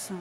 So,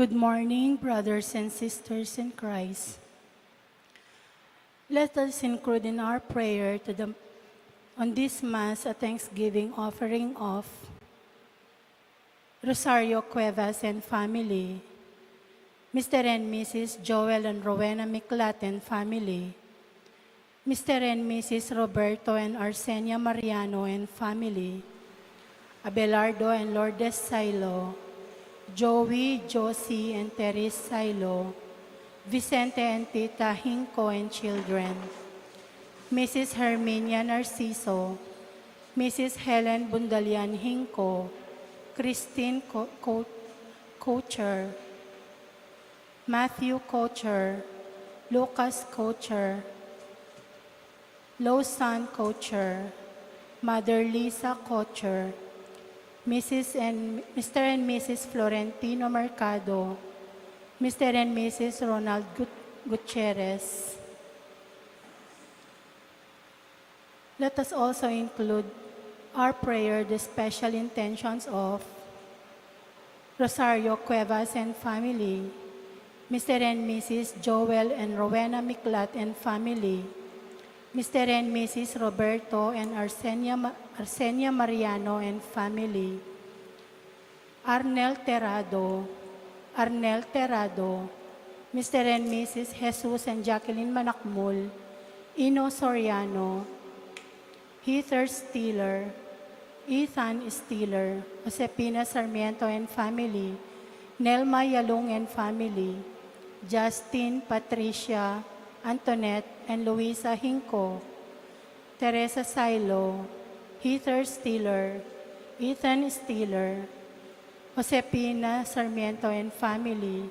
good morning, brothers and sisters in Christ. Let us include in our prayer on this Mass a thanksgiving offering of Rosario Cuevas and family. Mr. and Mrs. Joel and Rowena Miklat and family. Mr. and Mrs. Roberto and Arsenia Mariano and family. Abelardo and Lourdes Silo. Joey, Josie, and Teres Silo. Vicente and Tita Hinco and children. Mrs. Herminia Narciso. Mrs. Helen Bundalian Hinco. Christine Kocher. Matthew Kocher. Lucas Kocher. Lawson Kocher. Mother Lisa Kocher. Mr. and Mrs. Florentino Mercado. Mr. and Mrs. Ronald Gutierrez. Let us also include our prayer the special intentions of Rosario Cuevas and family, Mr. and Mrs. Joel and Rowena Miklat and family, Mr. and Mrs. Roberto and Arsenia Mariano and family, Arnel Terrado, Mr. and Mrs. Jesus and Jacqueline Manakmul, Ino Soriano, Heather Steeler, Ethan Steeler, Josepina Sarmiento and family, Nelma Yalong and family, Justin, Patricia, Antoinette, and Luisa Hinco, Teresa Silo, Heather Steeler, Ethan Steeler, Josepina Sarmiento and family,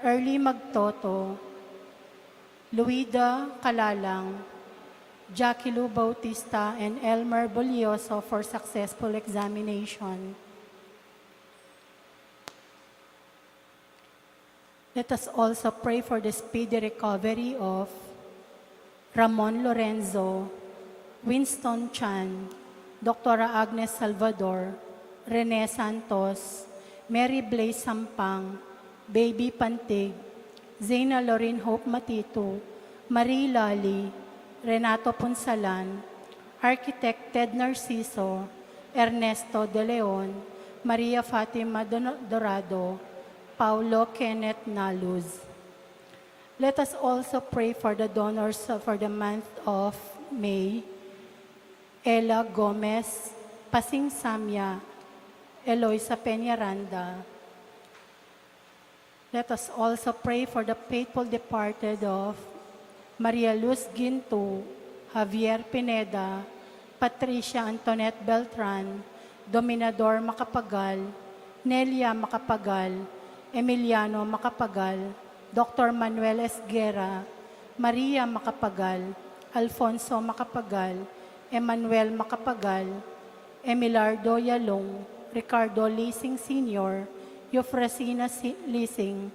Early Magtoto, Luida Kalalang, Jackie Lou Bautista, and Elmer Bolioso for successful examination. Let us also pray for the speedy recovery of Ramon Lorenzo, Winston Chan, Dr. Agnes Salvador, Rene Santos, Mary Blaise Sampang, Baby Pantig, Zena Lorin Hope Matito, Marie Lali, Renato Punsalan, Architect Ted Narciso, Ernesto De Leon, Maria Fatima Dorado, Paulo Kenneth Naluz. Let us also pray for the donors for the month of May, Ella Gomez, Pasing Samya, Eloisa Peñaranda. Let us also pray for the faithful departed of Maria Luz Ginto, Javier Pineda, Patricia Antoinette Beltran, Dominador Macapagal, Nelia Macapagal, Emiliano Macapagal, Dr. Manuel Esguera, Maria Macapagal, Alfonso Macapagal, Emmanuel Macapagal, Emilardo Yalong, Ricardo Lising Sr., Eufrasina Lising,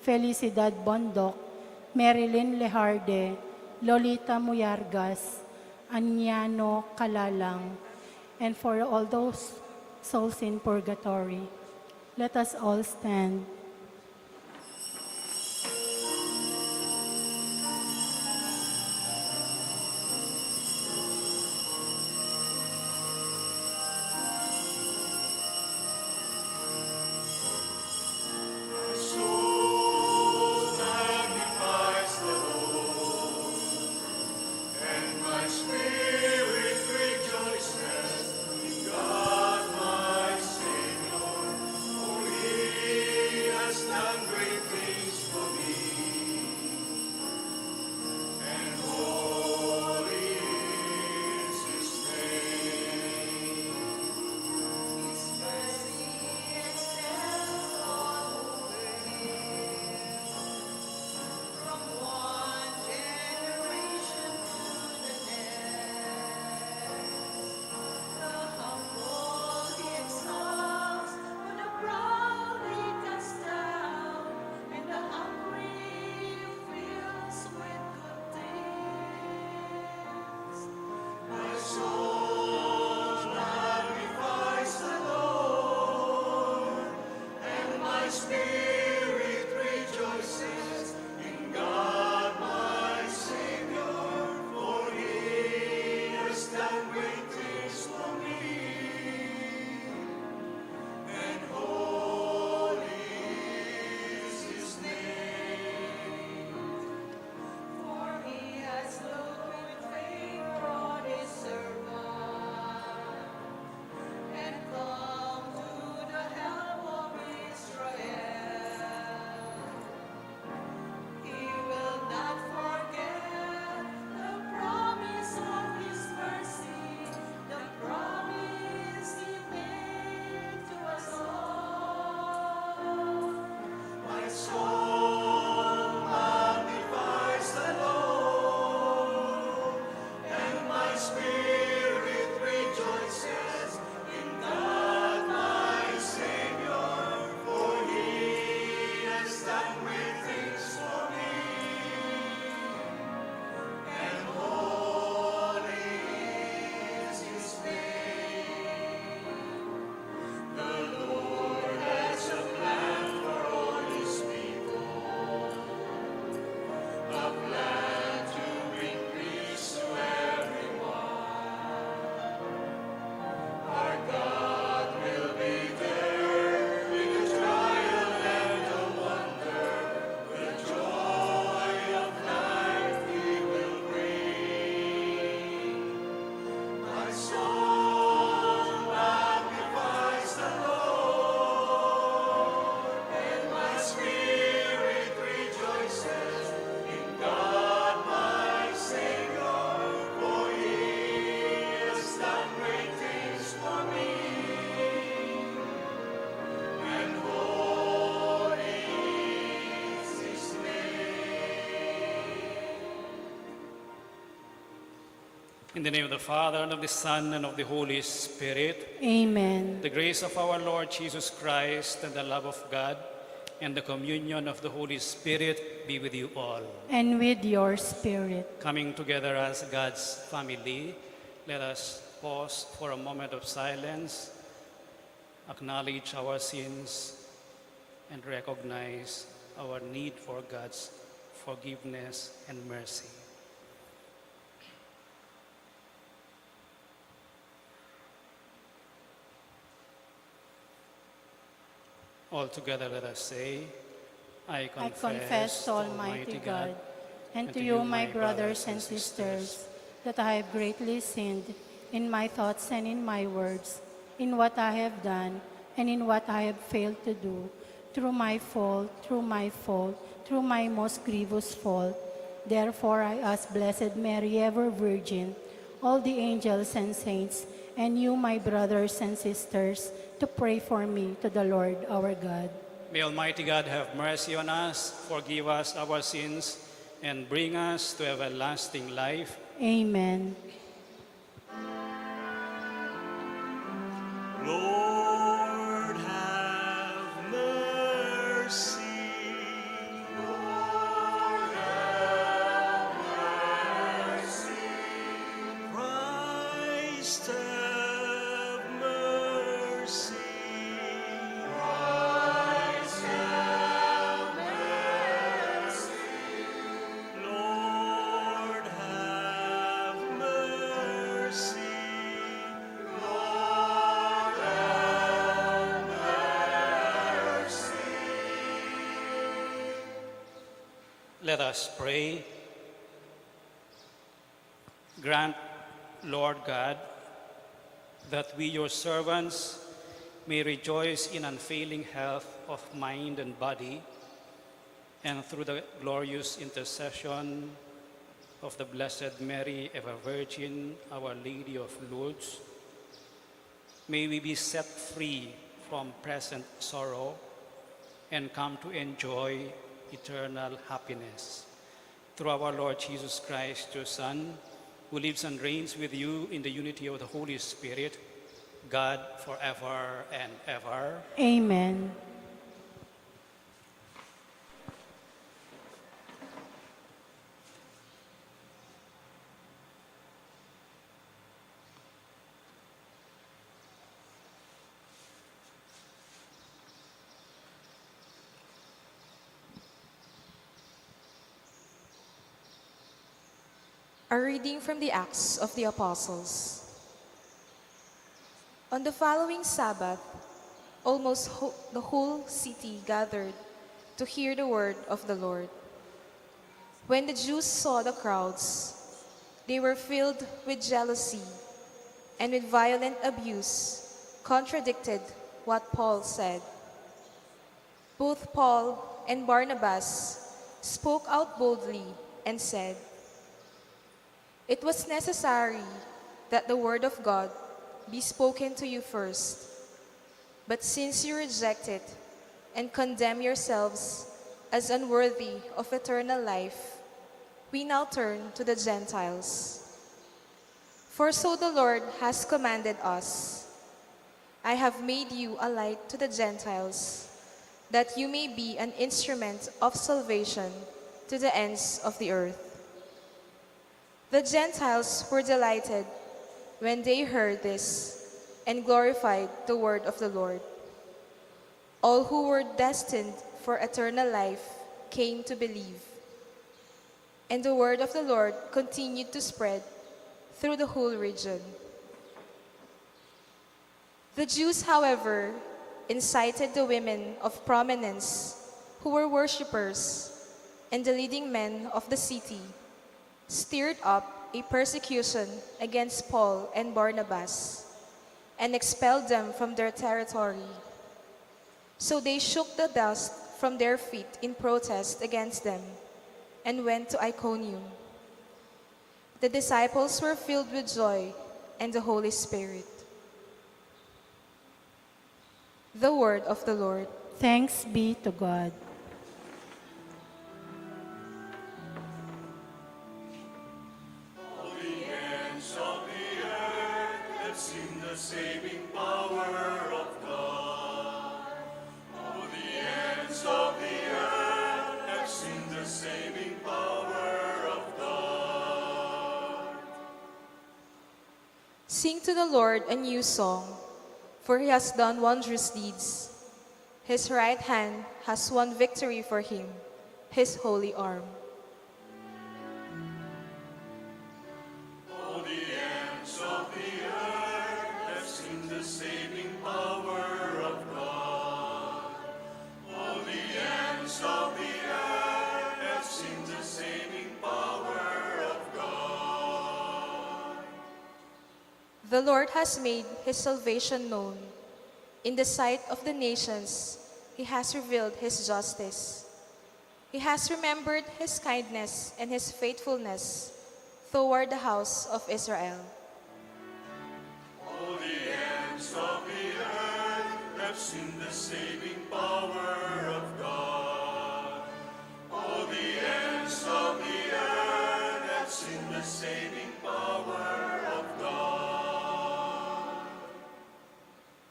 Felicidad Bondoc, Marilyn Lejarde, Lolita Muyargas, Anyano Kalalang, and for all those souls in purgatory. Let us all stand. God, my Savior, holy In the name of the Father, and of the Son, and of the Holy Spirit, Amen. the grace of our Lord Jesus Christ, and the love of God, and the communion of the Holy Spirit be with you all. And with your spirit. Coming together as God's family, let us pause for a moment of silence, acknowledge our sins, and recognize our need for God's forgiveness and mercy. All together let us say, I confess to Almighty God and to you, my brothers and sisters, that I have greatly sinned in my thoughts and in my words, in what I have done and in what I have failed to do, through my fault, through my most grievous fault. Therefore I ask Blessed Mary, ever Virgin, all the angels and saints, and you, my brothers and sisters, to pray for me to the Lord our God. May Almighty God have mercy on us, forgive us our sins, and bring us to everlasting life. Amen. Lord, have mercy. Lord, have mercy. Christ, have mercy. Christ, have mercy. Lord, have mercy. Lord, have mercy. Let us pray. Grant, Lord God, that we, your servants, may rejoice in unfailing health of mind and body, and through the glorious intercession of the Blessed Mary, ever Virgin, Our Lady of Lourdes, may we be set free from present sorrow and come to enjoy eternal happiness. Through our Lord Jesus Christ, your Son, who lives and reigns with you in the unity of the Holy Spirit, God forever and ever. Amen. A reading from the Acts of the Apostles. On the following Sabbath, almost the whole city gathered to hear the word of the Lord. When the Jews saw the crowds, they were filled with jealousy and with violent abuse, contradicted what Paul said. Both Paul and Barnabas spoke out boldly and said, "It was necessary that the word of God be spoken to you first. But since you reject it and condemn yourselves as unworthy of eternal life, we now turn to the Gentiles. For so the Lord has commanded us, I have made you a light to the Gentiles, that you may be an instrument of salvation to the ends of the earth." The Gentiles were delighted when they heard this and glorified the word of the Lord. All who were destined for eternal life came to believe, and the word of the Lord continued to spread through the whole region. The Jews, however, incited the women of prominence who were worshippers and the leading men of the city, stirred up a persecution against Paul and Barnabas, and expelled them from their territory. So they shook the dust from their feet in protest against them and went to Iconium. The disciples were filled with joy and the Holy Spirit. The word of the Lord. Thanks be to God. Holy hands Sing to the Lord a new song, for he has done wondrous deeds. His right hand has won victory for him, his holy arm. All the ends of the earth have seen the saving power of God. All the ends of the earth have seen the saving power of God. The Lord has made his salvation known. In the sight of the nations, he has revealed his justice. He has remembered his kindness and his faithfulness toward the house of Israel. All the ends of the earth have seen the saving power of God. All the ends of the earth have seen the saving power of God.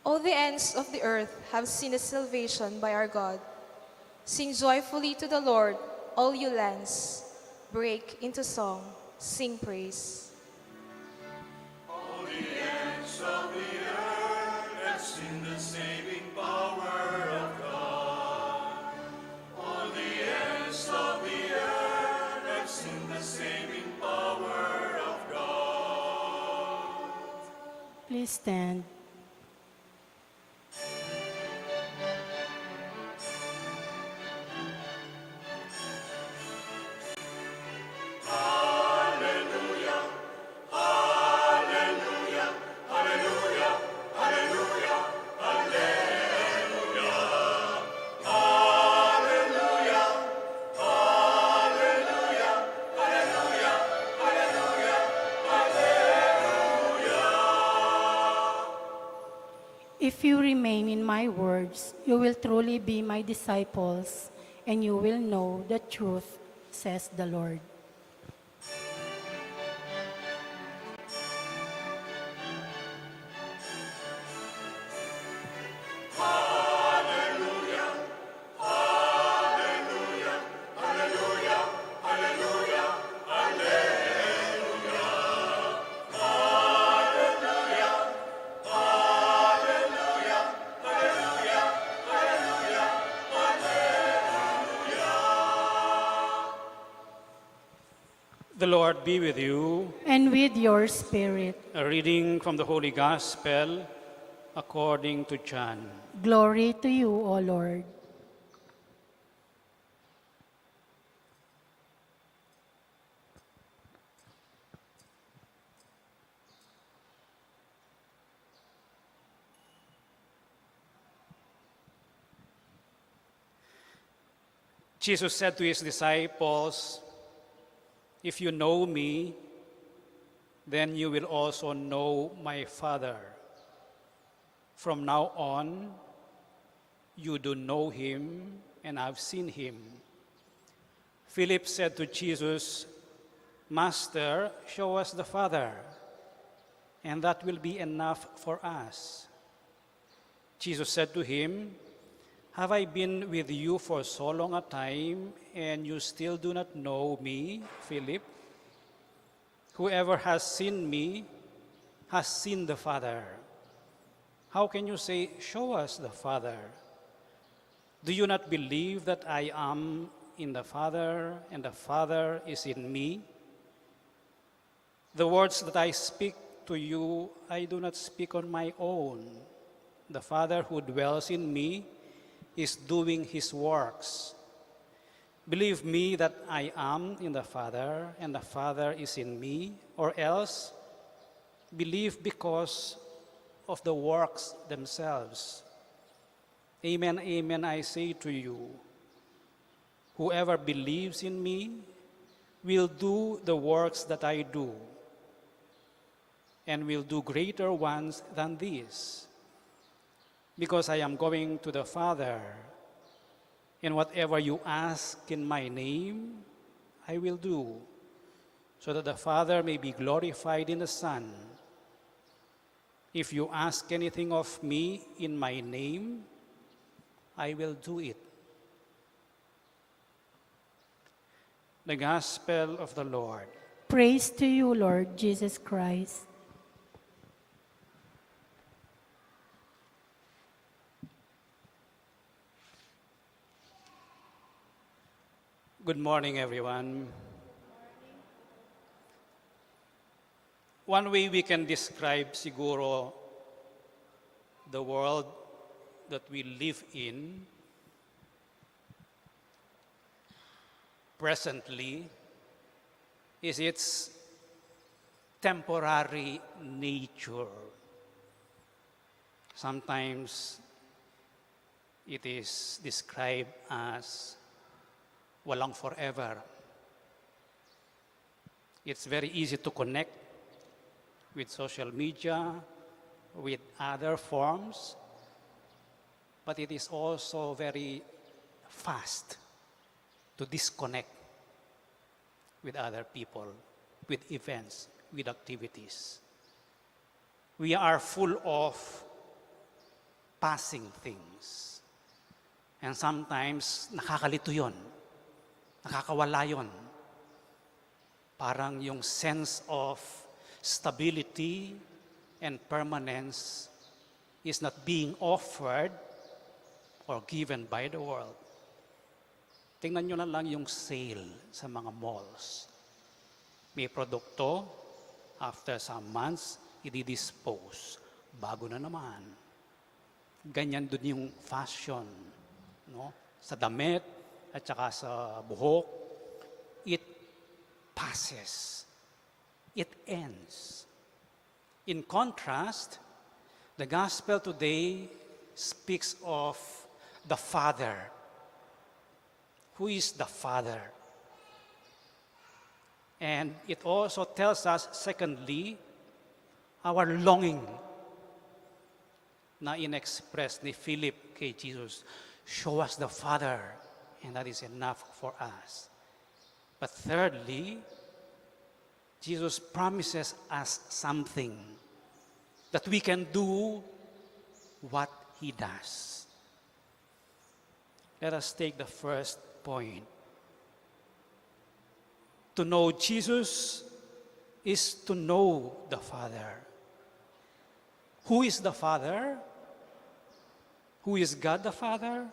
All the ends of the earth have seen the salvation by our God. Sing joyfully to the Lord, all you lands. Break into song, sing praise. All the ends of the earth have seen the saving power of God. All the ends of the earth have seen the saving power of God. Please stand. If you remain in my words, you will truly be my disciples, and you will know the truth, says the Lord. The Lord be with you. And with your spirit, A reading from the Holy Gospel according to John. glory to you, O Lord. Jesus said to his disciples, "If you know me, then you will also know my Father. From now on, you do know him and have seen him." Philip said to Jesus, "Master, show us the Father, and that will be enough for us." Jesus said to him, "Have I been with you for so long a time, and you still do not know me, Philip? Whoever has seen me has seen the Father. How can you say, 'Show us the Father'? Do you not believe that I am in the Father, and the Father is in me? The words that I speak to you, I do not speak on my own. The Father who dwells in me is doing his works. Believe me that I am in the Father, and the Father is in me, or else believe because of the works themselves. Amen, amen, I say to you, whoever believes in me will do the works that I do, and will do greater ones than these, because I am going to the Father. And whatever you ask in my name, I will do, so that the Father may be glorified in the Son. If you ask anything of me in my name, I will do it." The Gospel of the Lord. Praise to you, Lord Jesus Christ. Good morning, everyone. One way we can describe siguro the world that we live in presently is its temporary nature. Sometimes it is described as walang forever. It's very easy to connect with social media, with other forms, but it is also very fast to disconnect with other people, with events, with activities. We are full of passing things. And sometimes nakakalito yun. Nakakawala yun. Parang yung sense of stability and permanence is not being offered or given by the world. Tingnan nyo na lang yung sale sa mga malls. May produkto, after some months, i-dispose. Bago na naman. Ganyan dun yung fashion. No? Sa damit, at saka sa buhok, it passes. It ends. In contrast, the gospel today speaks of the Father. Who is the Father? And it also tells us, secondly, our longing na in-express ni Philip kay Jesus. Show us the Father, and that is enough for us. But thirdly, Jesus promises us something, that we can do what He does. Let us take the first point. To know Jesus is to know the Father. Who is the Father? Who is God the Father?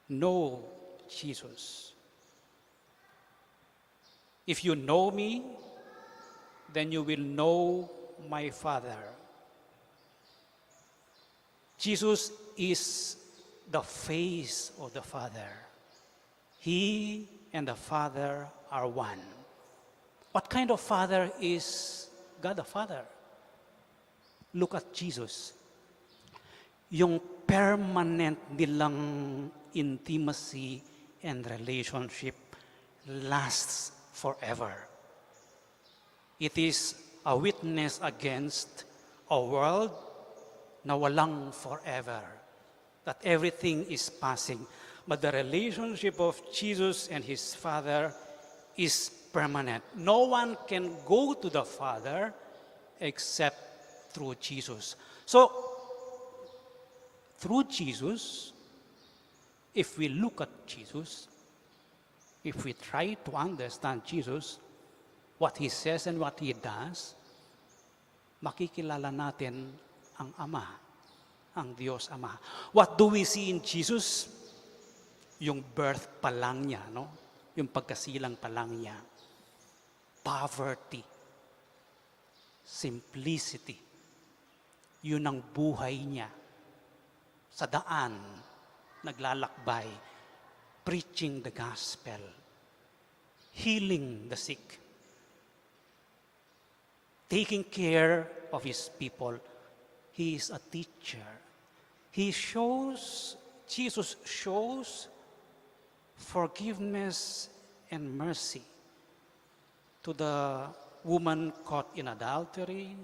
Know Jesus. If you know me, then you will know my Father. Jesus is the face of the Father. He and the Father are one. What kind of Father is God the Father? Look at Jesus. Yung permanent nilang intimacy and relationship lasts forever. It is a witness against a world na walang forever, that everything is passing. But the relationship of Jesus and His Father is permanent. No one can go to the Father except through Jesus. So, through Jesus, if we look at Jesus, if we try to understand Jesus, what He says and what He does, makikilala natin ang Ama, ang Diyos Ama. What do we see in Jesus? Yung birth pa lang niya, no? Yung pagkasilang pa lang niya. Poverty. Simplicity. Yun ang buhay niya. Sa daan, naglalakbay, preaching the gospel, healing the sick, taking care of His people. He is a teacher. Jesus shows forgiveness and mercy to the woman caught in adultery,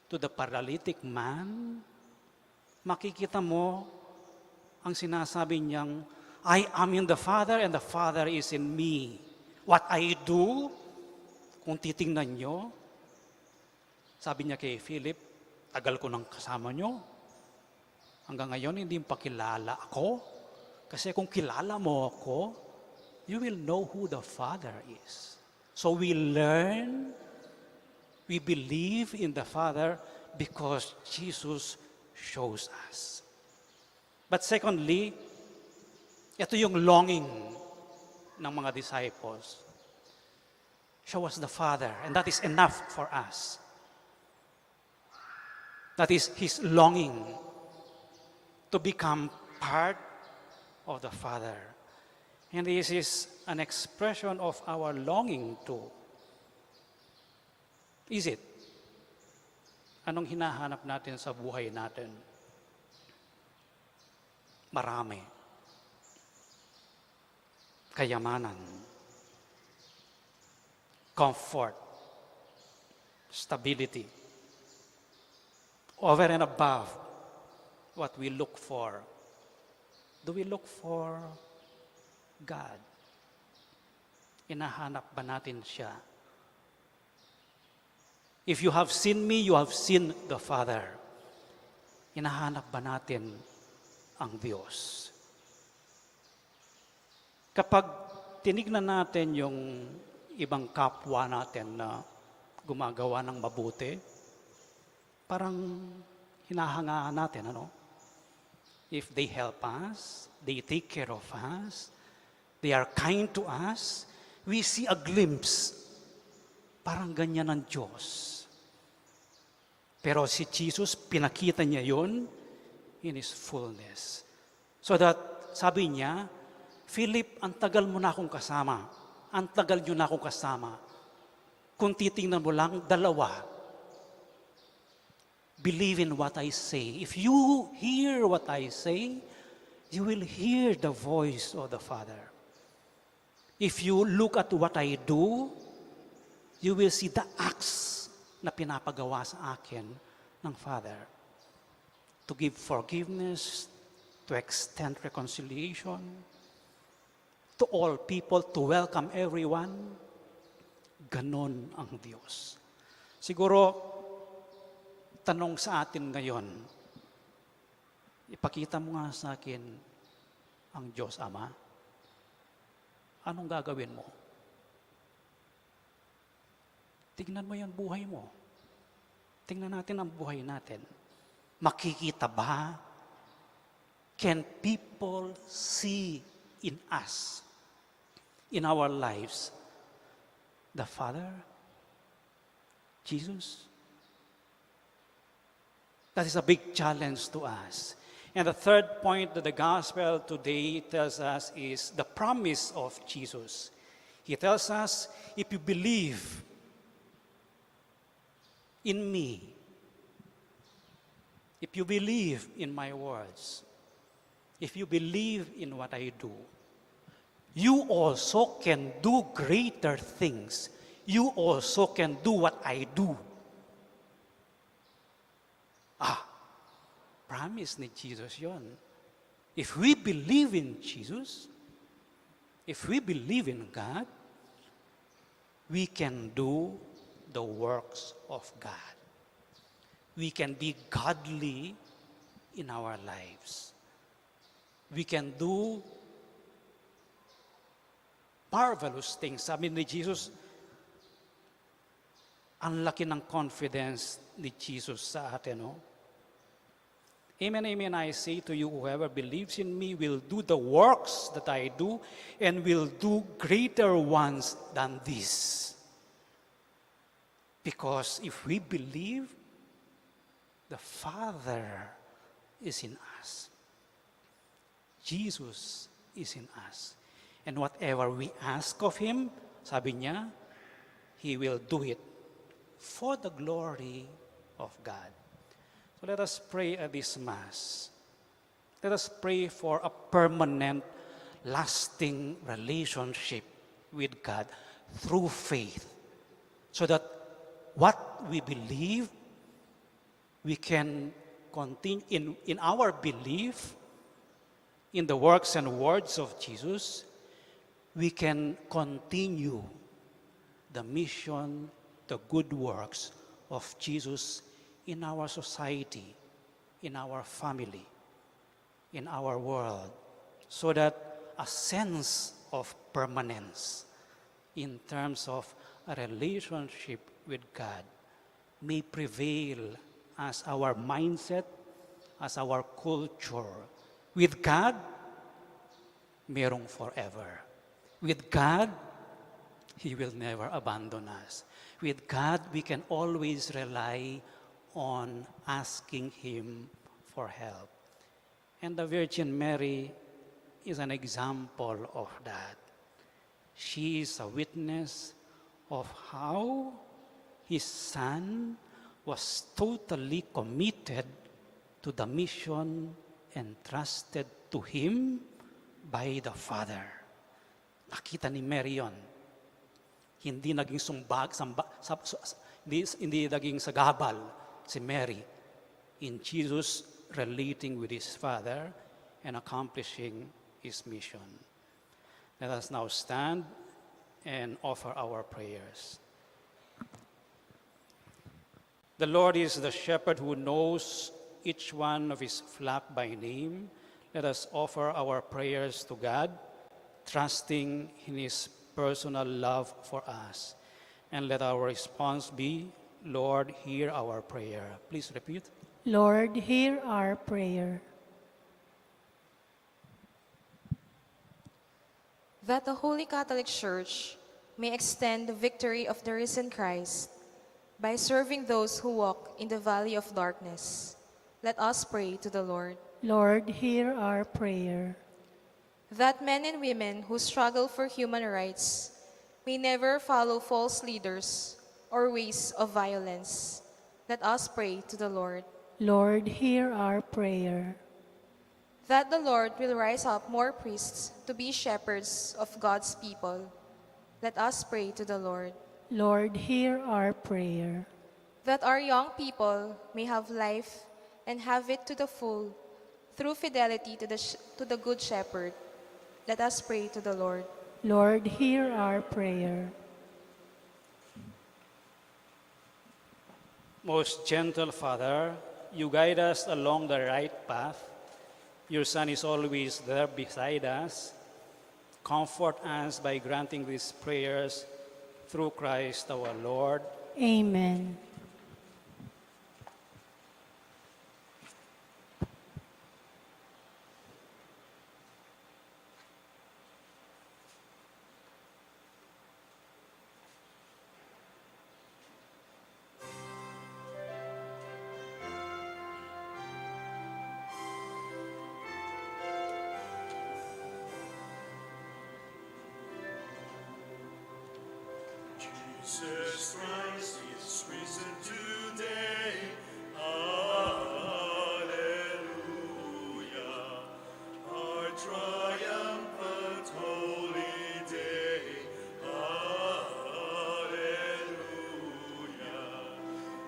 to the paralytic man. Makikita mo ang sinasabi niyang, I am in the Father and the Father is in me. What I do, kung titingnan nyo, sabi niya kay Philip, tagal ko nang kasama nyo. Hanggang ngayon, hindi pa kilala ako. Kasi kung kilala mo ako, you will know who the Father is. So we learn, we believe in the Father because Jesus shows us. But secondly, Ito yung longing ng mga disciples. Show us the Father, and that is enough for us. That is his longing to become part of the Father. And this is an expression of our longing too. Is it? Anong hinahanap natin sa buhay natin? Marami. Kayamanan. Comfort. Stability. Over and above what we look for. Do we look for God? Hinahanap ba natin siya? If you have seen me, you have seen the Father. Hinahanap ba natin ang Diyos? Kapag tinignan natin yung ibang kapwa natin na gumagawa ng mabuti, parang hinahangaan natin, ano? If they help us, they take care of us, they are kind to us, we see a glimpse. Parang ganyan ang Diyos. Pero si Jesus, pinakita niya yun in His fullness. So that, sabi niya, Philip, ang tagal mo na akong kasama. Ang tagal niyo na akong kasama. Kung titingnan mo lang, dalawa. Believe in what I say. If you hear what I say, you will hear the voice of the Father. If you look at what I do, you will see the acts na pinapagawa sa akin ng Father. To give forgiveness, to extend reconciliation, to all people, to welcome everyone. Ganon ang Diyos. Siguro, tanong sa atin ngayon, ipakita mo nga sa akin ang Diyos Ama. Anong gagawin mo? Tingnan mo yung buhay mo. Tingnan natin ang buhay natin. Makikita ba? Can people see in us, in our lives, the Father, Jesus? That is a big challenge to us. And the third point that the gospel today tells us is the promise of Jesus. He tells us, if you believe in me, if you believe in my words, if you believe in what I do, you also can do greater things. You also can do what I do. Promise ni Jesus yon. If we believe in Jesus, if we believe in God, we can do the works of God. We can be godly in our lives. We can do marvelous things. Sabi ni Jesus, ang laki ng confidence ni Jesus sa atin, no? Amen, amen, I say to you, whoever believes in me will do the works that I do and will do greater ones than this. Because if we believe, the Father is in us. Jesus is in us. And whatever we ask of Him, sabi niya, He will do it for the glory of God. So let us pray at this Mass. Let us pray for a permanent, lasting relationship with God through faith. So that what we believe, we can continue in our belief, in the works and words of Jesus, we can continue the mission, the good works of Jesus in our society, in our family, in our world, so that a sense of permanence in terms of a relationship with God may prevail as our mindset, as our culture. With God, merong forever. With God, He will never abandon us. With God, we can always rely on asking Him for help. And the Virgin Mary is an example of that. She is a witness of how His Son was totally committed to the mission entrusted to Him by the Father. Nakita ni Mary yun. Hindi naging hindi naging sagabal si Mary in Jesus relating with His Father and accomplishing His mission. Let us now stand and offer our prayers. The Lord is the shepherd who knows each one of His flock by name. Let us offer our prayers to God, trusting in His personal love for us. And let our response be, Lord, hear our prayer. Please repeat. Lord, hear our prayer. That the Holy Catholic Church may extend the victory of the risen Christ by serving those who walk in the valley of darkness. Let us pray to the Lord. Lord, hear our prayer. That men and women who struggle for human rights may never follow false leaders or ways of violence. Let us pray to the Lord. Lord, hear our prayer. That the Lord will rise up more priests to be shepherds of God's people. Let us pray to the Lord. Lord, hear our prayer. That our young people may have life and have it to the full through fidelity to the Good Shepherd. Let us pray to the Lord. Lord, hear our prayer. Most gentle Father, you guide us along the right path. Your Son is always there beside us. Comfort us by granting these prayers through Christ our Lord. Amen. Jesus Christ is risen today. Alleluia. Our triumphant holy day. Alleluia.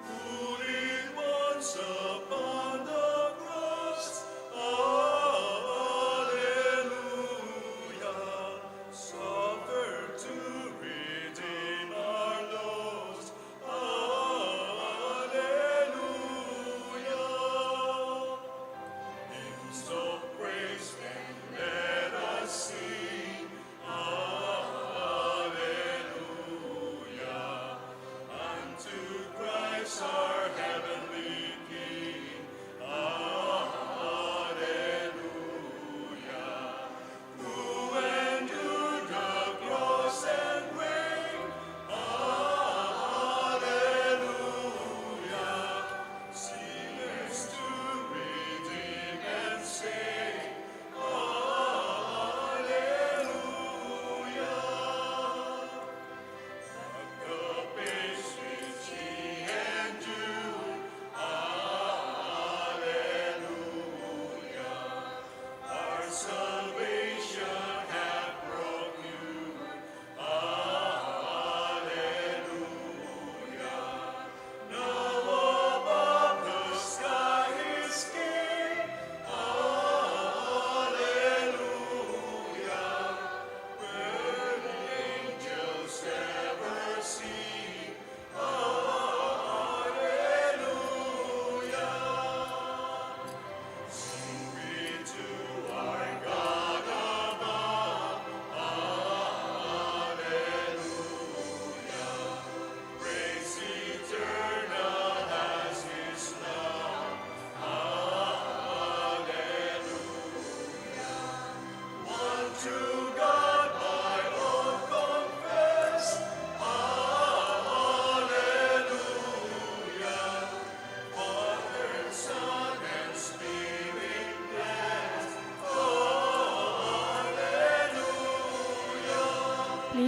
Who lived once upon the cross. Alleluia. Suffered to redeem our lost. Alleluia.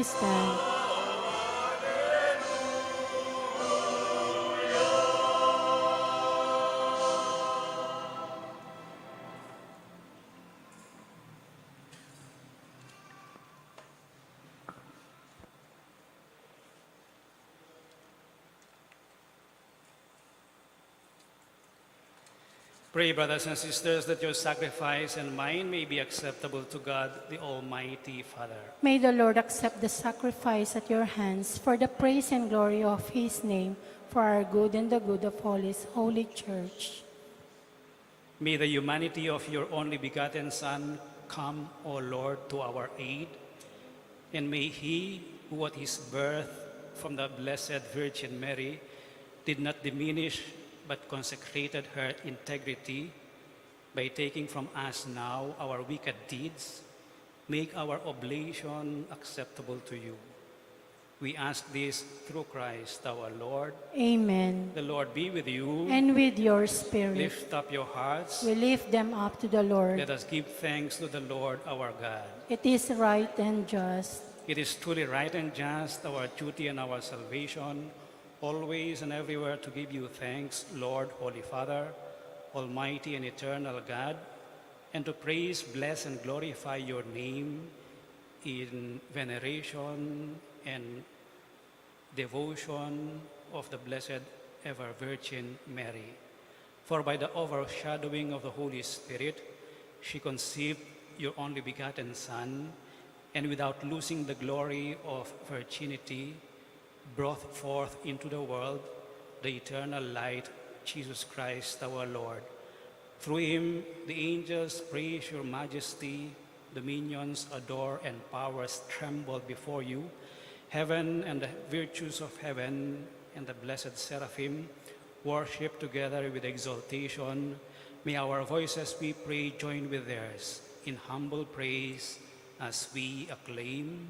we stand. Pray, brothers and sisters, that your sacrifice and mine may be acceptable to God, the Almighty Father. May the Lord accept the sacrifice at your hands for the praise and glory of his name, for our good and the good of all his holy church. May the humanity of your only begotten Son come, O Lord, to our aid, and may he, who at his birth from the Blessed Virgin Mary did not diminish but consecrated her integrity by taking from us now our wicked deeds, make our oblation acceptable to you. We ask this through Christ our Lord. Amen. The Lord be with you. And with your spirit, Lift up your hearts. we lift them up to the Lord. Let us give thanks to the Lord our God. It is right and just. It is truly right and just, our duty and our salvation, always and everywhere to give you thanks, Lord, Holy Father, Almighty and eternal God, and to praise, bless, and glorify your name in veneration and devotion of the Blessed Ever Virgin Mary. For by the overshadowing of the Holy Spirit, she conceived your only begotten Son, and without losing the glory of virginity, brought forth into the world the eternal light, Jesus Christ our Lord. Through him, the angels praise your majesty, dominions adore, and powers tremble before you. Heaven and the virtues of heaven and the blessed seraphim worship together with exaltation. May our voices, we pray, join with theirs in humble praise as we acclaim.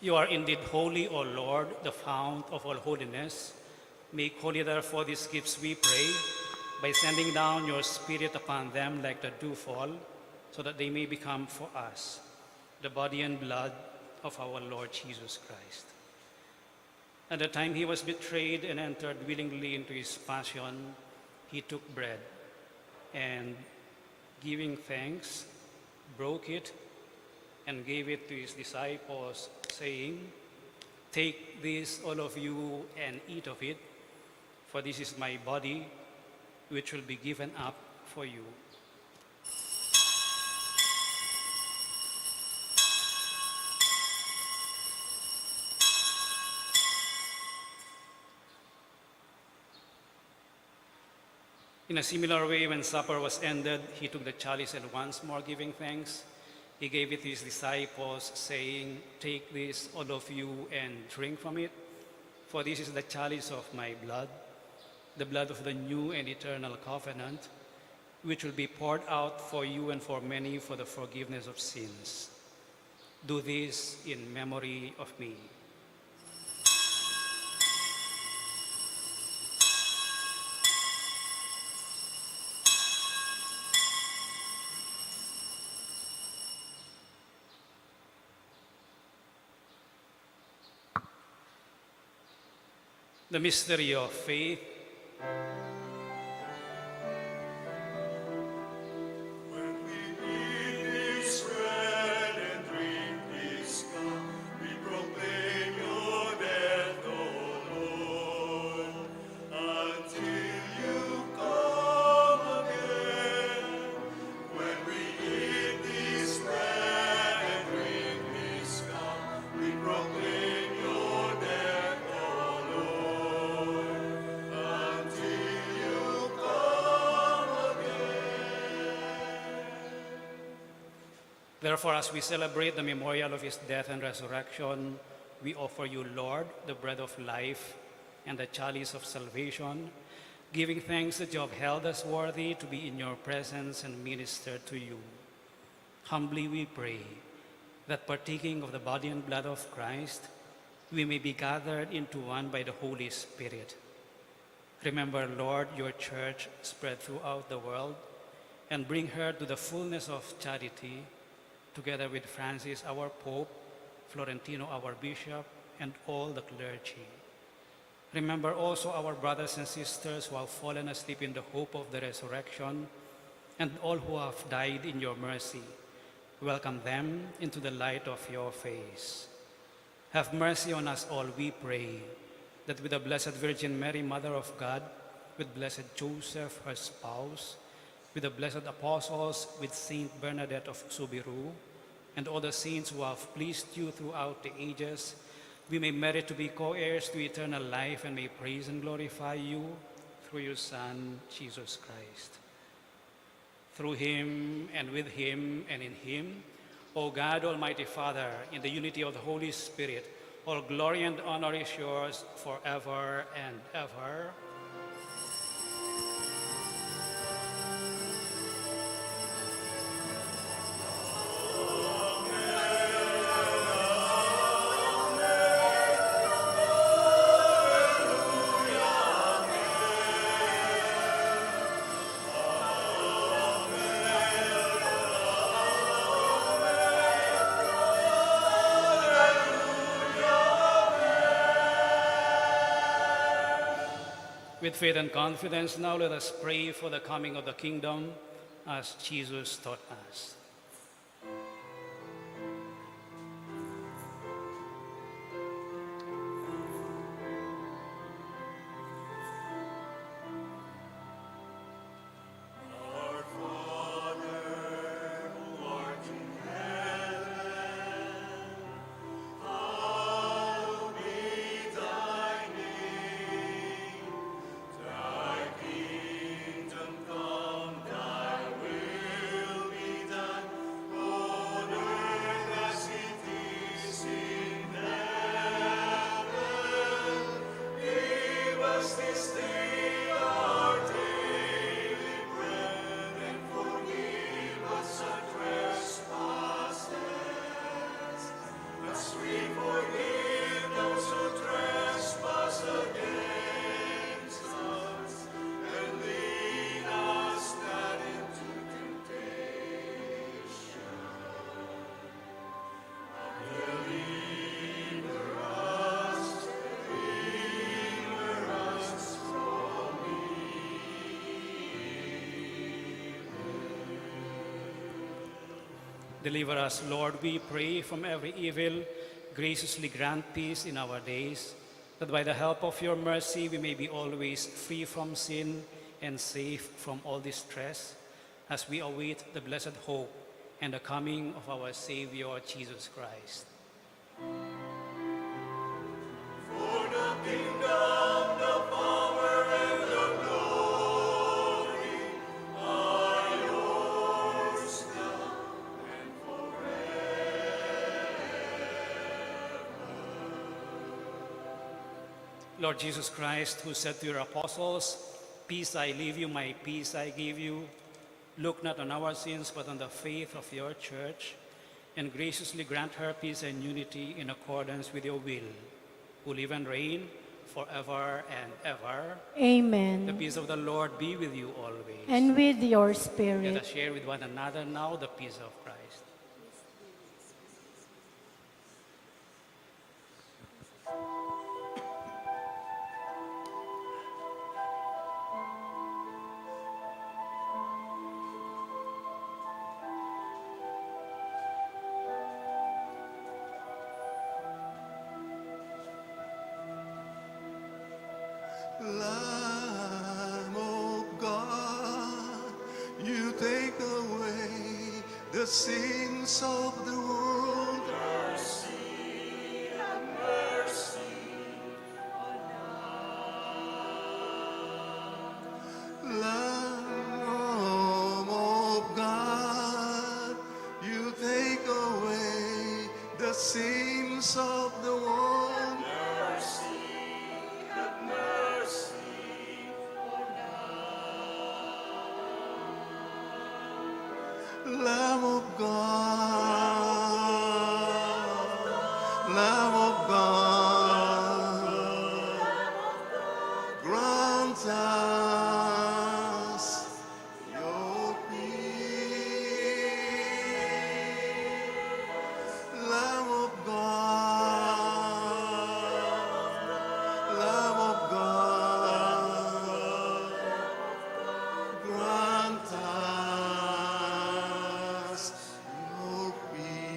You are indeed holy, O Lord, the fount of all holiness. Make holy therefore these gifts, we pray, by sending down your Spirit upon them like the dewfall, so that they may become for us the body and blood of our Lord Jesus Christ. At the time he was betrayed and entered willingly into his passion, he took bread and, giving thanks, broke it and gave it to his disciples, saying, "Take this, all of you, and eat of it, for this is my body, which will be given up for you." In a similar way, when supper was ended, he took the chalice and once more giving thanks, he gave it to his disciples, saying, "Take this, all of you, and drink from it, for this is the chalice of my blood, the blood of the new and eternal covenant, which will be poured out for you and for many for the forgiveness of sins. Do this in memory of me." The mystery of faith. When we eat this bread and drink this cup, we proclaim your death, O Lord, until you come again. When we eat this bread and drink this cup, we proclaim your death, O Lord, until you come again. Therefore, as we celebrate the memorial of his death and resurrection, we offer you, Lord, the bread of life and the chalice of salvation, giving thanks that you have held us worthy to be in your presence and minister to you. Humbly we pray that partaking of the body and blood of Christ, we may be gathered into one by the Holy Spirit. Remember, Lord, your church spread throughout the world, and bring her to the fullness of charity, together with Francis, our Pope, Florentino, our Bishop, and all the clergy. Remember also our brothers and sisters who have fallen asleep in the hope of the resurrection, and all who have died in your mercy. Welcome them into the light of your face. Have mercy on us all, we pray, that with the Blessed Virgin Mary, Mother of God, with Blessed Joseph, her spouse, with the blessed apostles, with Saint Bernadette of Subiru, and all the saints who have pleased you throughout the ages, we may merit to be co-heirs to eternal life and may praise and glorify you through your Son, Jesus Christ. Through him and with him and in him, O God, Almighty Father, in the unity of the Holy Spirit, all glory and honor is yours forever and ever. With faith and confidence, now let us pray for the coming of the kingdom as Jesus taught us. Our Father, who art in heaven, hallowed be thy name. Thy kingdom come, thy will be done, on earth as it is in heaven. Give us this day our daily bread, and forgive us our trespasses, as we forgive those who trespass against us. And lead us not into temptation, but deliver us from Deliver us, Lord, we pray, from every evil. Graciously grant peace in our days, that by the help of your mercy we may be always free from sin and safe from all distress, as we await the blessed hope and the coming of our Savior, Jesus Christ. For the kingdom, the power, and the glory are yours now and Lord Jesus Christ, who said to your apostles, "Peace I leave you, my peace I give you," look not on our sins, but on the faith of your church, and graciously grant her peace and unity in accordance with your will, who live and reign forever and ever. Amen. The peace of the Lord be with you always. And with your Let spirit. us share with one another now the peace of Christ. sins of the world. Mercy, have mercy on us. Lamb of God, you take away the sins of the world. Mercy, have mercy on us. Lamb of God, Lamb of God, grant us your peace. Lamb of God, Lamb of God, grant us your peace.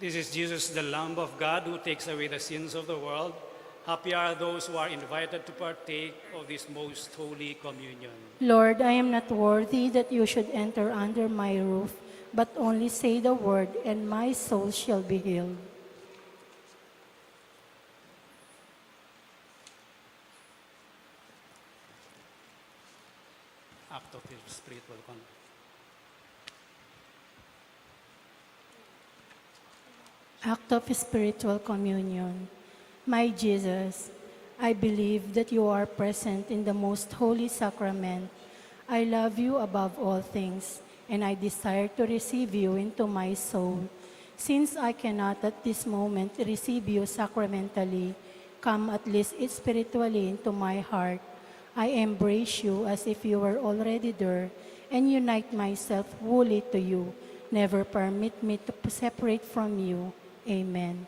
This is Jesus, the Lamb of God, who takes away the sins of the world. Happy are those who are invited to partake of this most holy communion. Lord, I am not worthy that you should enter under my roof, but only say the word, and my soul shall be healed. Act of spiritual contact. Act of spiritual communion. My Jesus, I believe that you are present in the most holy sacrament. I love you above all things, and I desire to receive you into my soul. Since I cannot at this moment receive you sacramentally, come at least spiritually into my heart. I embrace you as if you were already there, and unite myself wholly to you. Never permit me to separate from you. Amen.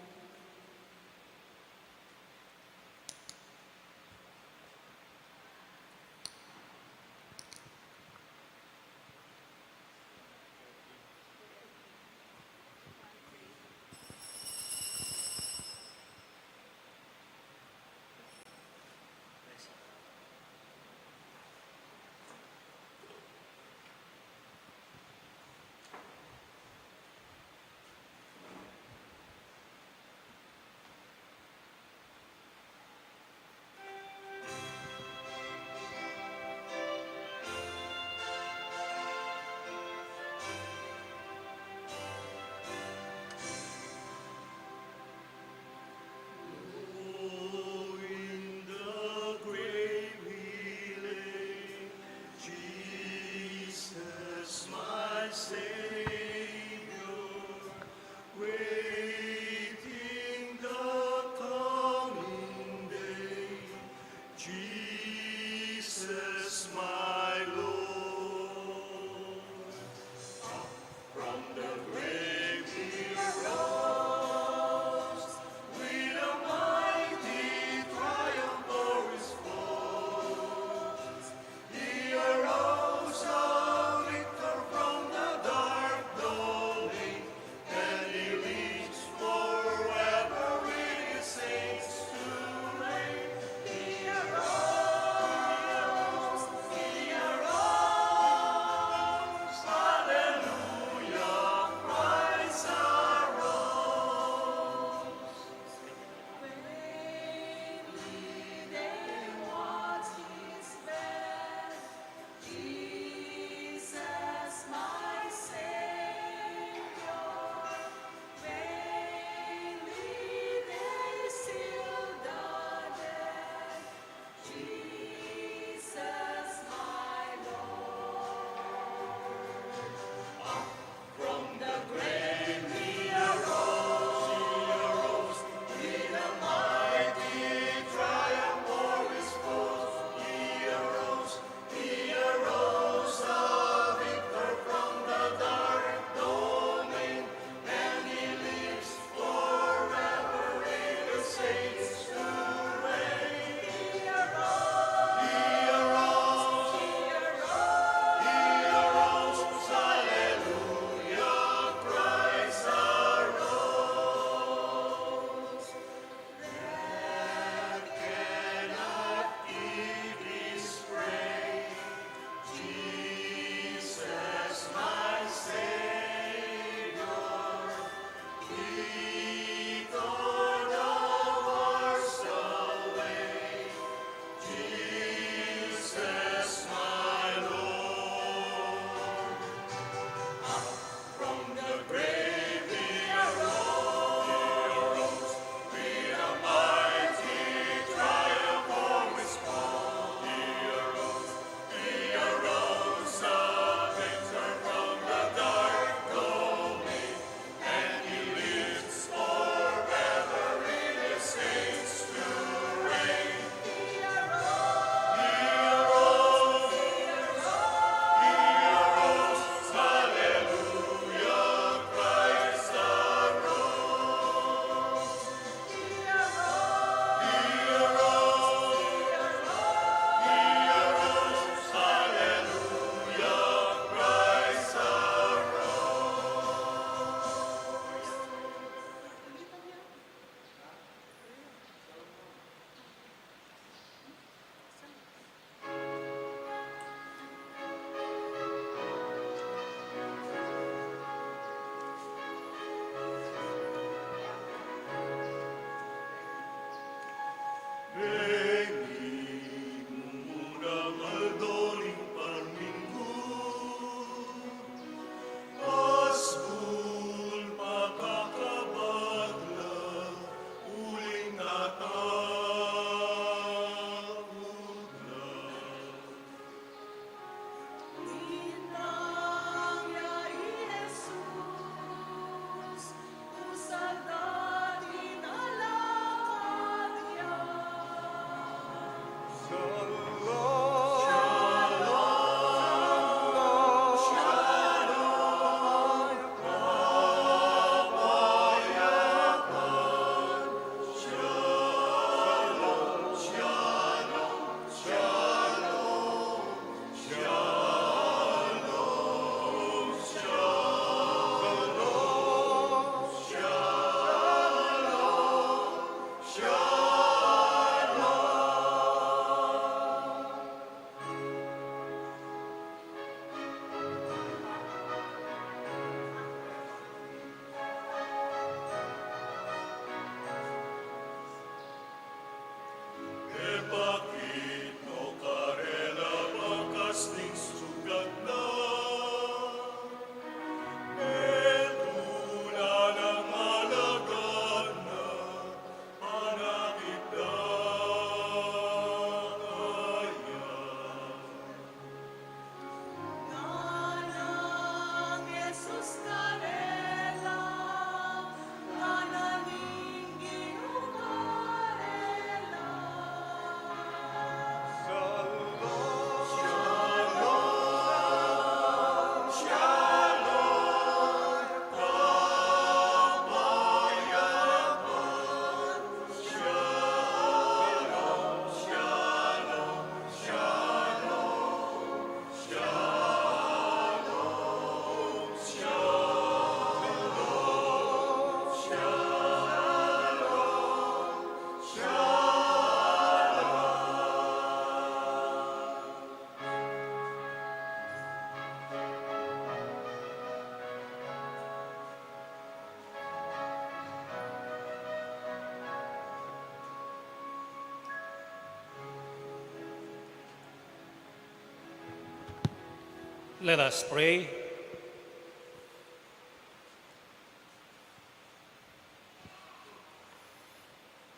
Let us pray.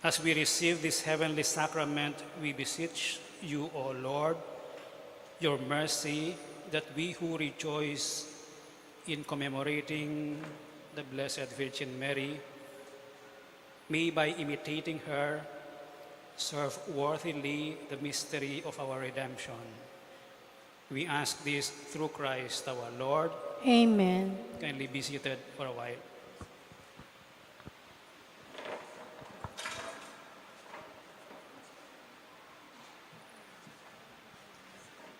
As we receive this heavenly sacrament, we beseech you, O Lord, your mercy, that we who rejoice in commemorating the Blessed Virgin Mary may, by imitating her, serve worthily the mystery of our redemption. We ask this through Christ our Lord. Amen. Kindly be seated for a while.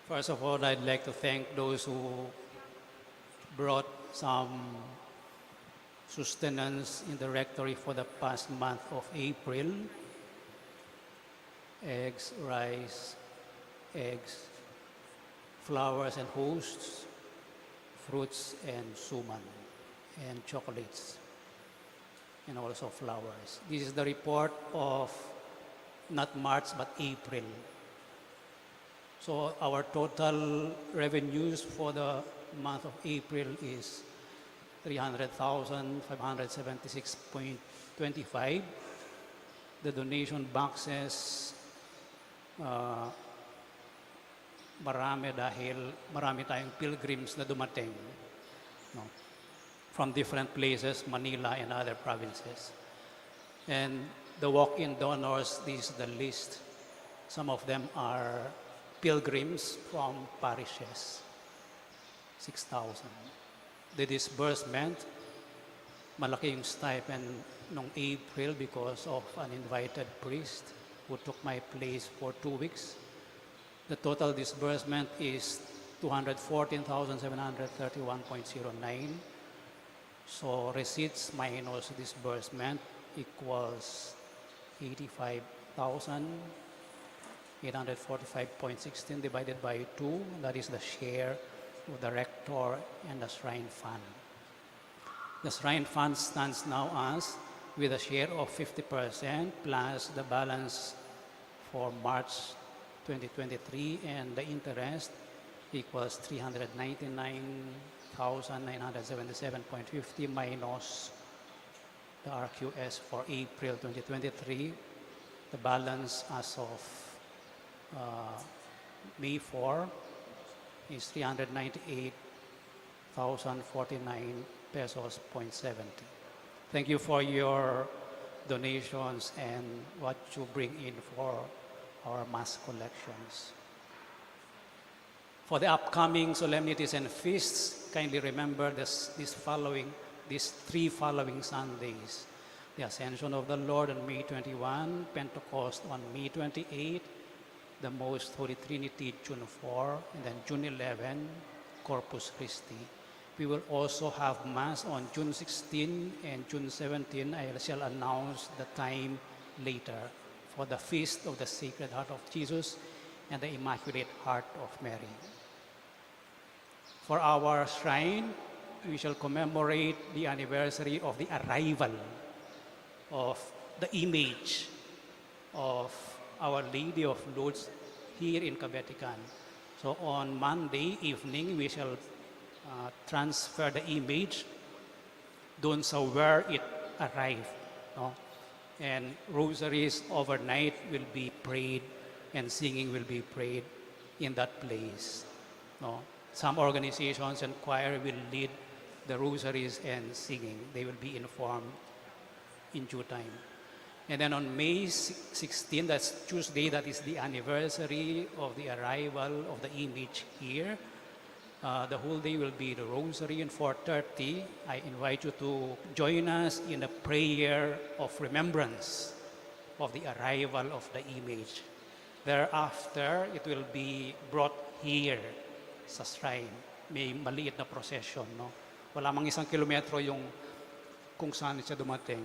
First of all, I'd like to thank those who brought some sustenance in the rectory for the past month of April. Eggs, rice, flowers and hosts, fruits and suman, and chocolates, and also flowers. This is the report of not March but April. So our total revenues for the month of April is 300,576.25. The donation boxes, marami dahil marami tayong pilgrims na dumating, no, from different places, Manila and other provinces. And the walk-in donors, this is the list. Some of them are pilgrims from parishes, 6,000. The disbursement, malaki yung stipend nung April because of an invited priest who took my place for 2 weeks. The total disbursement is 214,731.09. So receipts minus disbursement equals 85,845.16 divided by 2. That is the share of the rector and the shrine fund. The shrine fund stands now as with a share of 50% plus the balance for March 2023, and the interest equals 399,977.50 minus the RQS for April 2023. The balance as of May 4 is 398,049 pesos, 0.70. Thank you for your donations and what you bring in for our mass collections. For the upcoming solemnities and feasts, kindly remember these 3 following Sundays. The Ascension of the Lord on May 21, Pentecost on May 28, the Most Holy Trinity June 4, and then June 11, Corpus Christi. We will also have Mass on June 16 and June 17. I shall announce the time later for the Feast of the Sacred Heart of Jesus and the Immaculate Heart of Mary. For our shrine, we shall commemorate the anniversary of the arrival of the image of Our Lady of Lourdes here in Cabetican. So on Monday evening, we shall transfer the image doon sa where it arrived. No? And rosaries overnight will be prayed and singing will be prayed in that place. No? Some organizations and choir will lead the rosaries and singing. They will be informed in due time. And then on May 16, that's Tuesday, that is the anniversary of the arrival of the image here. The whole day will be the rosary, and 4:30, I invite you to join us in a prayer of remembrance of the arrival of the image. Thereafter, it will be brought here sa shrine. May maliit na procession, no? Wala mang 1 kilometro yung kung saan siya dumating.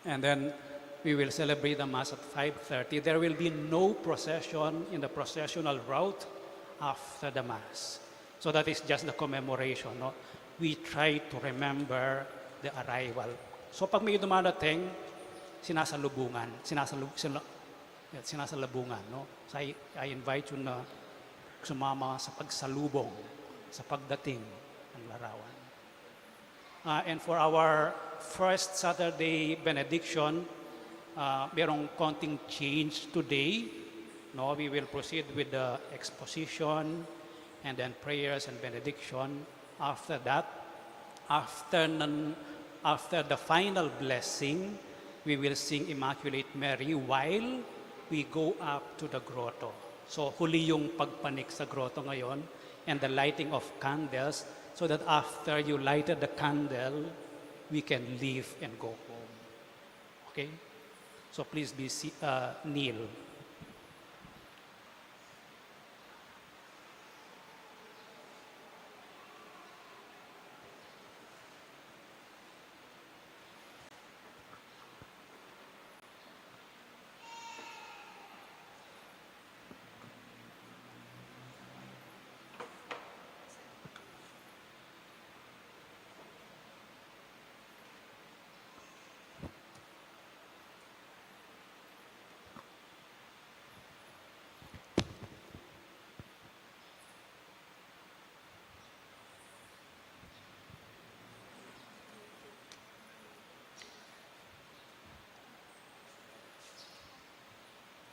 And then we will celebrate the Mass at 5:30. There will be no procession in the processional route after the Mass. So that is just the commemoration. No? We try to remember the arrival. So pag may dumadating, sinasalubungan. No? So I invite you na sumama sa pagsalubong sa pagdating ng larawan. And for our first Saturday benediction, merong konting change today. No, we will proceed with the exposition and then prayers and benediction. After that, after the final blessing, we will sing Immaculate Mary while we go up to the grotto. So huli yung pagpanik sa grotto ngayon and the lighting of candles so that after you lighted the candle, we can leave and go home. Okay? So please kneel.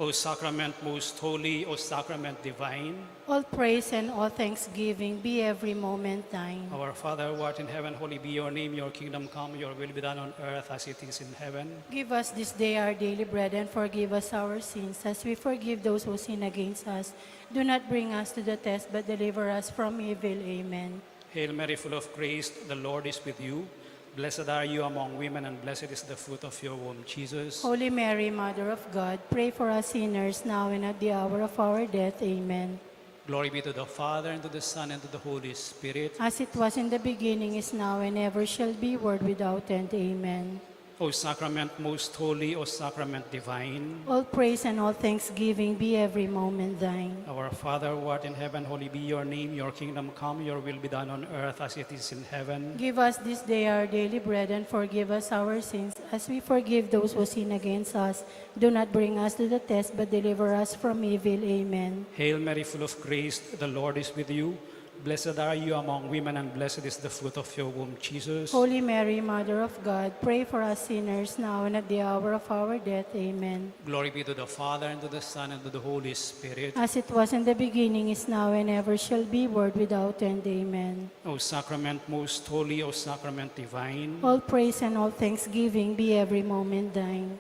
O sacrament most holy, O sacrament divine, All praise and all thanksgiving be every moment thine. our Father who art in heaven, holy be your name, your kingdom come, your will be done on earth as it is in heaven. Give us this day our daily bread, and forgive us our sins, as we forgive those who sin against us. Do not bring us to the test, but deliver us from evil. Amen. Hail Mary, full of grace, the Lord is with you. Blessed are you among women, and blessed is the fruit of your womb, Jesus. Holy Mary, Mother of God, pray for us sinners now and at the hour of our death. Amen. Glory be to the Father, and to the Son, and to the Holy Spirit. As it was in the beginning, is now, and ever shall be, world without end. Amen. O sacrament most holy, O sacrament divine, All praise and all thanksgiving be every moment thine. our Father who art in heaven, holy be your name, your kingdom come, your will be done on earth as it is in heaven. Give us this day our daily bread, and forgive us our sins, as we forgive those who sin against us. Do not bring us to the test, but deliver us from evil. Amen. Hail Mary, full of grace, the Lord is with you. Blessed are you among women, and blessed is the fruit of your womb, Jesus. Holy Mary, Mother of God, pray for us sinners now and at the hour of our death. Amen. Glory be to the Father, and to the Son, and to the Holy Spirit. As it was in the beginning, is now, and ever shall be, world without end. Amen. O sacrament most holy, O sacrament divine, All praise and all thanksgiving be every moment thine.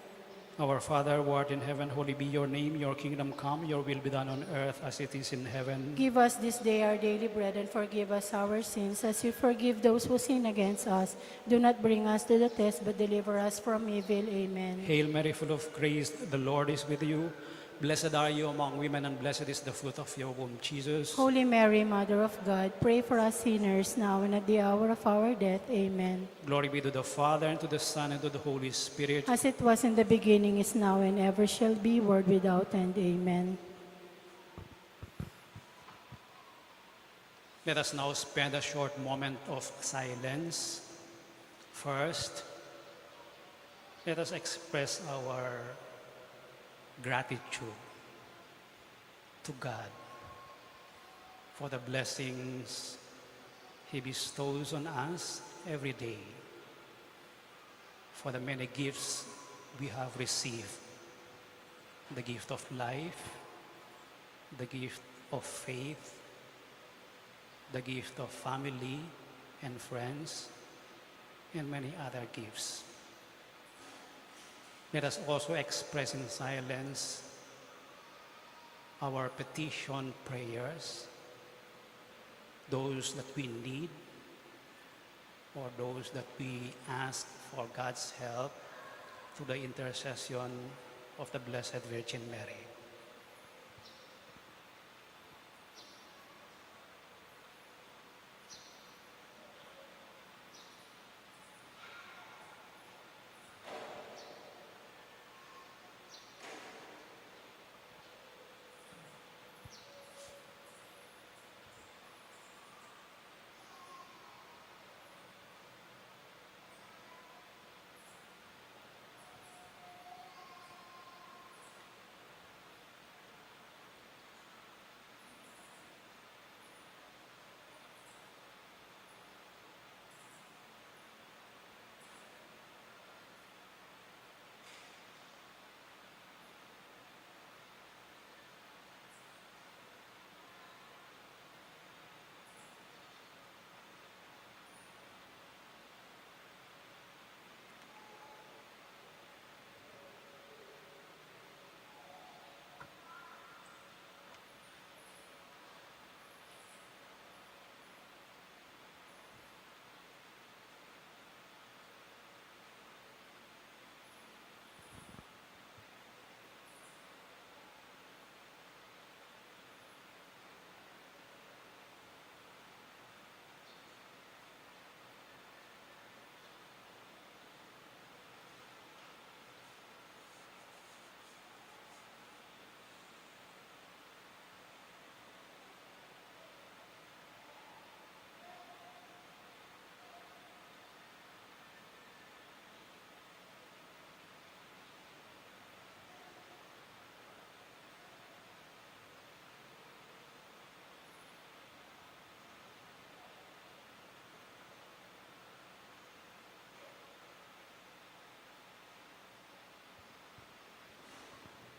our Father who art in heaven, holy be your name, your kingdom come, your will be done on earth as it is in heaven. Give us this day our daily bread, and forgive us our sins, as we forgive those who sin against us. Do not bring us to the test, but deliver us from evil. Amen. Hail Mary, full of grace, the Lord is with you. Blessed are you among women, and blessed is the fruit of your womb, Jesus. Holy Mary, Mother of God, pray for us sinners now and at the hour of our death. Amen. Glory be to the Father, and to the Son, and to the Holy Spirit. As it was in the beginning, is now, and ever shall be, world without end. Amen. Let us now spend a short moment of silence. First, let us express our gratitude to God for the blessings He bestows on us every day, for the many gifts we have received, the gift of life, the gift of faith, the gift of family and friends, and many other gifts. Let us also express in silence our petition prayers, those that we need or those that we ask for God's help through the intercession of the Blessed Virgin Mary.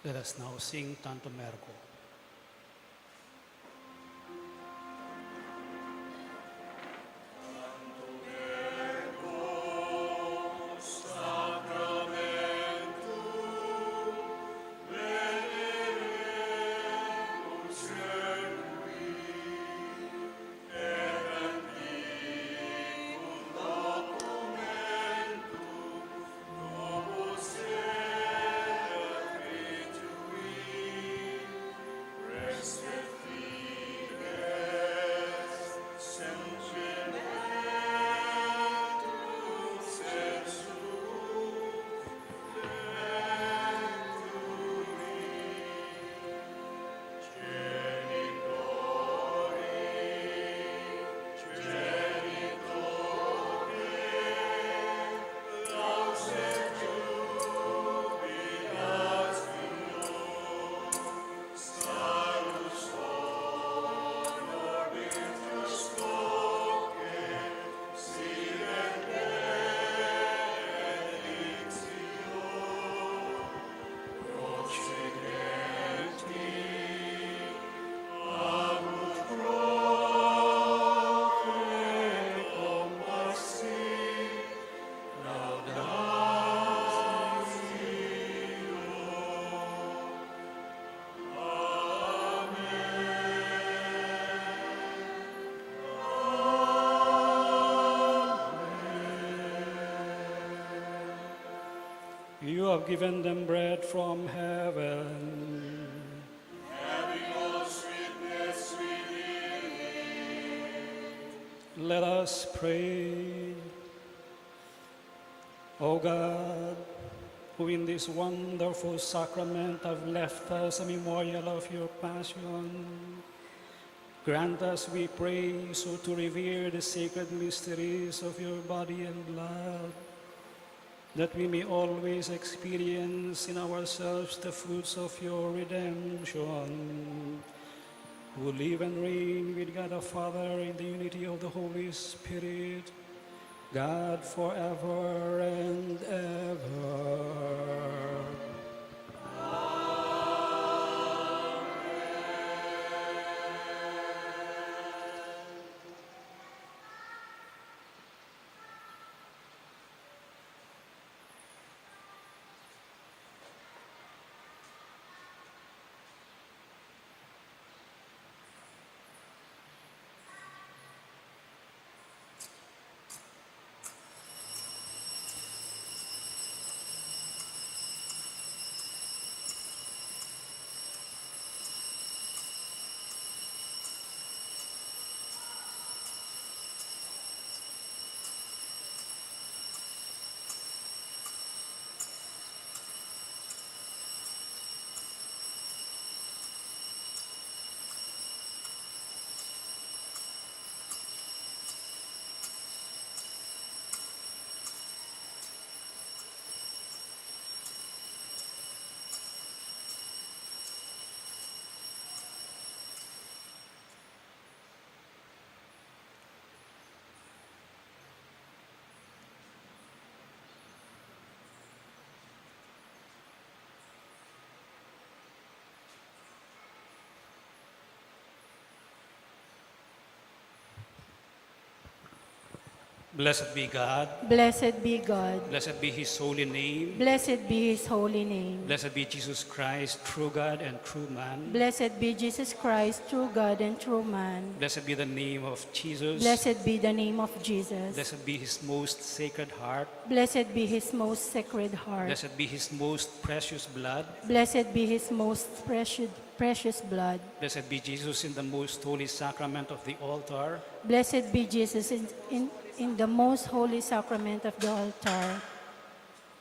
Let us now sing Tantum Ergo. You have given them bread from heaven. Having all sweetness within it. Let us pray. O God, who in this wonderful sacrament have left us a memorial of your passion, grant us, we pray, so to revere the sacred mysteries of your body and blood, that we may always experience in ourselves the fruits of your redemption, who live and reign with God the Father in the unity of the Holy Spirit, God forever and ever. Blessed be God. Blessed be God. Blessed be his holy name. Blessed be his holy name. Blessed be Jesus Christ, true God and true man. Blessed be Jesus Christ, true God and true man. Blessed be the name of Jesus. Blessed be the name of Jesus. Blessed be his most sacred heart. Blessed be his most sacred heart. Blessed be his most precious blood. Blessed be his most precious blood. Blessed be Jesus in the most holy sacrament of the altar. Blessed be Jesus in the most holy sacrament of the altar.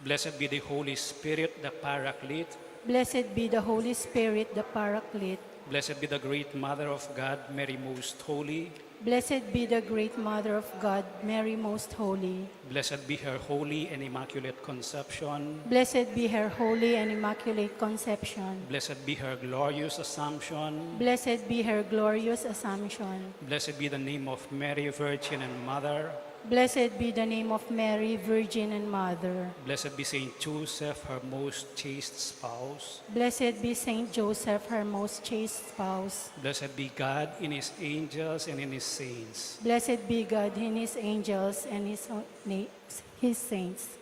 Blessed be the Holy Spirit, the Paraclete. Blessed be the Holy Spirit, the Paraclete. Blessed be the great Mother of God, Mary Most Holy. Blessed be the great Mother of God, Mary Most Holy. Blessed be her holy and immaculate conception. Blessed be her holy and immaculate conception. Blessed be her glorious assumption. Blessed be her glorious assumption. Blessed be the name of Mary, Virgin and Mother. Blessed be the name of Mary, Virgin and Mother. Blessed be Saint Joseph, her most chaste spouse. Blessed be Saint Joseph, her most chaste spouse. Blessed be God in his angels and in his saints. Blessed be God in his angels and his saints.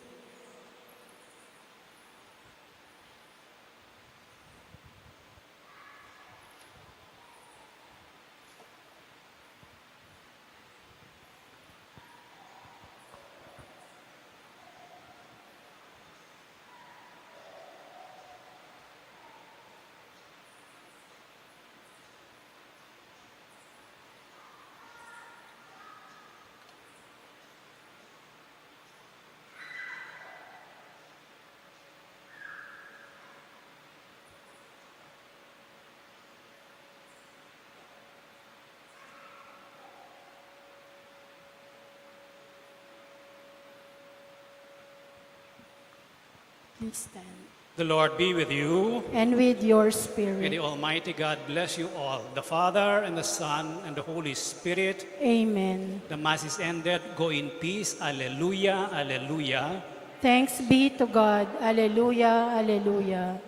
Please stand. The Lord be with you. And with your May spirit. the Almighty God bless you all, the Father and the Son and the Holy Spirit. Amen. The Mass is ended. Go in peace. Alleluia, alleluia. Thanks be to God. Alleluia, alleluia.